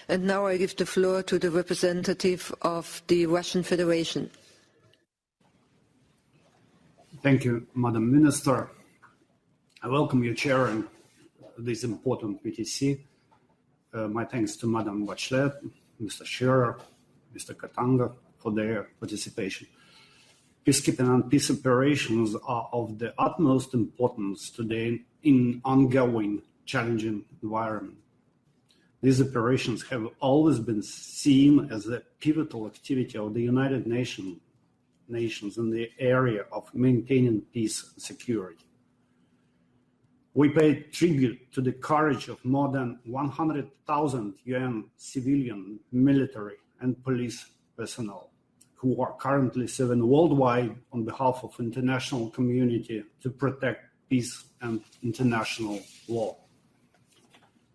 And now I give the floor to the representative of the Russian Federation. Thank you, Madam Minister. I welcome you chairing this important VTC. My thanks to Madam Bachelet, Mr. Scherer, Mr. Katanga for their participation. Peacekeeping and peace operations are of the utmost importance today in ongoing challenging environment. These operations have always been seen as a pivotal activity of the United Nations in the area of maintaining peace and security. We pay tribute to the courage of more than 100,000 UN civilian, military, and police personnel who are currently serving worldwide on behalf of the international community to protect peace and international law.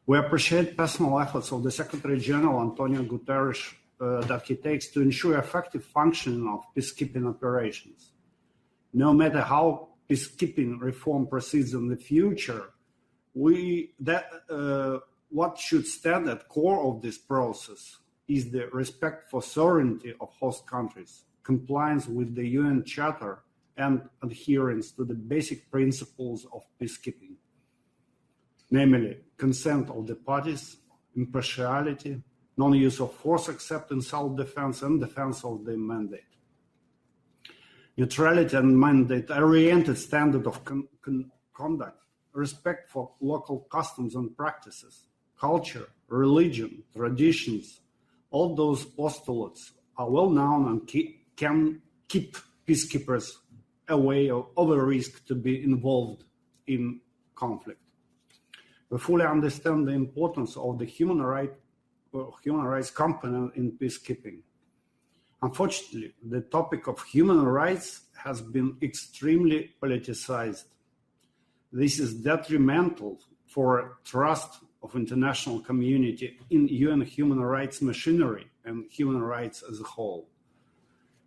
We appreciate personal efforts of the Secretary General Antonio Guterres that he takes to ensure effective functioning of peacekeeping operations. No matter how peacekeeping reform proceeds in the future, what should stand at core of this process is the respect for sovereignty of host countries, compliance with the UN Charter, and adherence to the basic principles of peacekeeping, namely consent of the parties, impartiality, non-use of force except in self-defense, and defense of the mandate. Neutrality and mandate-oriented standard of conduct, respect for local customs and practices, culture, religion, traditions, all those postulates are well known and can keep peacekeepers away of a risk to be involved in conflict. We fully understand the importance of the human rights component in peacekeeping. Unfortunately, the topic of human rights has been extremely politicized. This is detrimental for trust of international community in UN human rights machinery and human rights as a whole.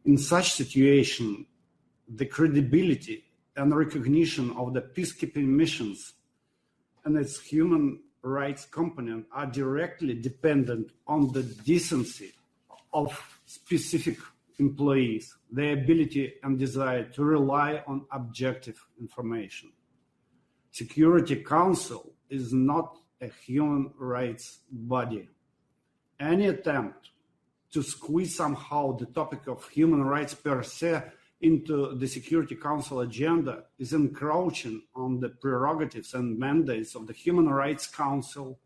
In such situation, the credibility and recognition of the peacekeeping missions and its human rights component are directly dependent on the decency of specific employees, their ability and desire to rely on objective information. Security Council is not a human rights body. Any attempt to squeeze somehow the topic of human rights per se into the Security Council agenda is encroaching on the prerogatives and mandates of the Human Rights Council,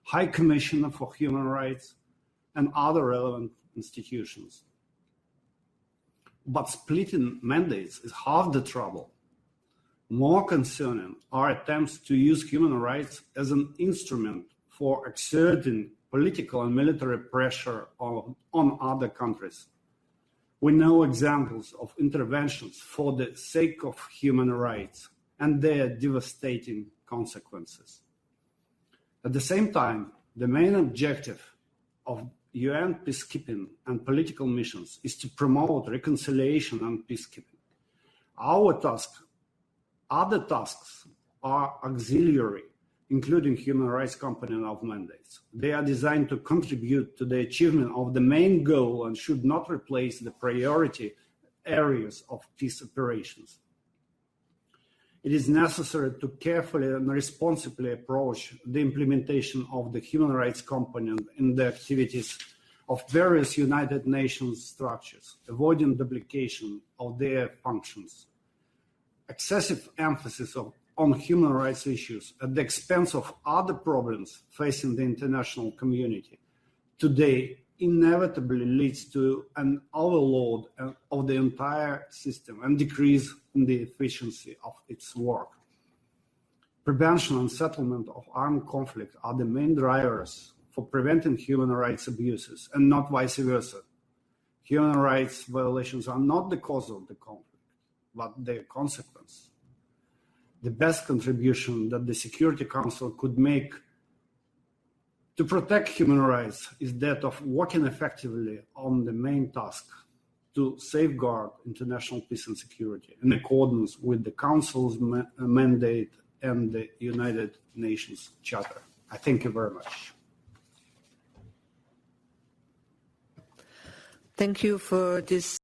High Commissioner for Human Rights, and other relevant institutions. But splitting mandates is half the trouble. More concerning are attempts to use human rights as an instrument for exerting political and military pressure on other countries. We know examples of interventions for the sake of human rights and their devastating consequences. At the same time, the main objective of UN peacekeeping and political missions is to promote reconciliation and peacekeeping. Other tasks are auxiliary, including human rights component of mandates. They are designed to contribute to the achievement of the main goal and should not replace the priority areas of peace operations. It is necessary to carefully and responsibly approach the implementation of the human rights component in the activities of various United Nations structures, avoiding duplication of their functions. Excessive emphasis on human rights issues at the expense of other problems facing the international community today inevitably leads to an overload of the entire system and decrease in the efficiency of its work. Prevention and settlement of armed conflict are the main drivers for preventing human rights abuses and not vice versa. Human rights violations are not the cause of the conflict, but their consequence. The best contribution that the Security Council could make to protect human rights is that of working effectively on the main task to safeguard international peace and security in accordance with the Council's mandate and the United Nations Charter. I thank you very much. Thank you for this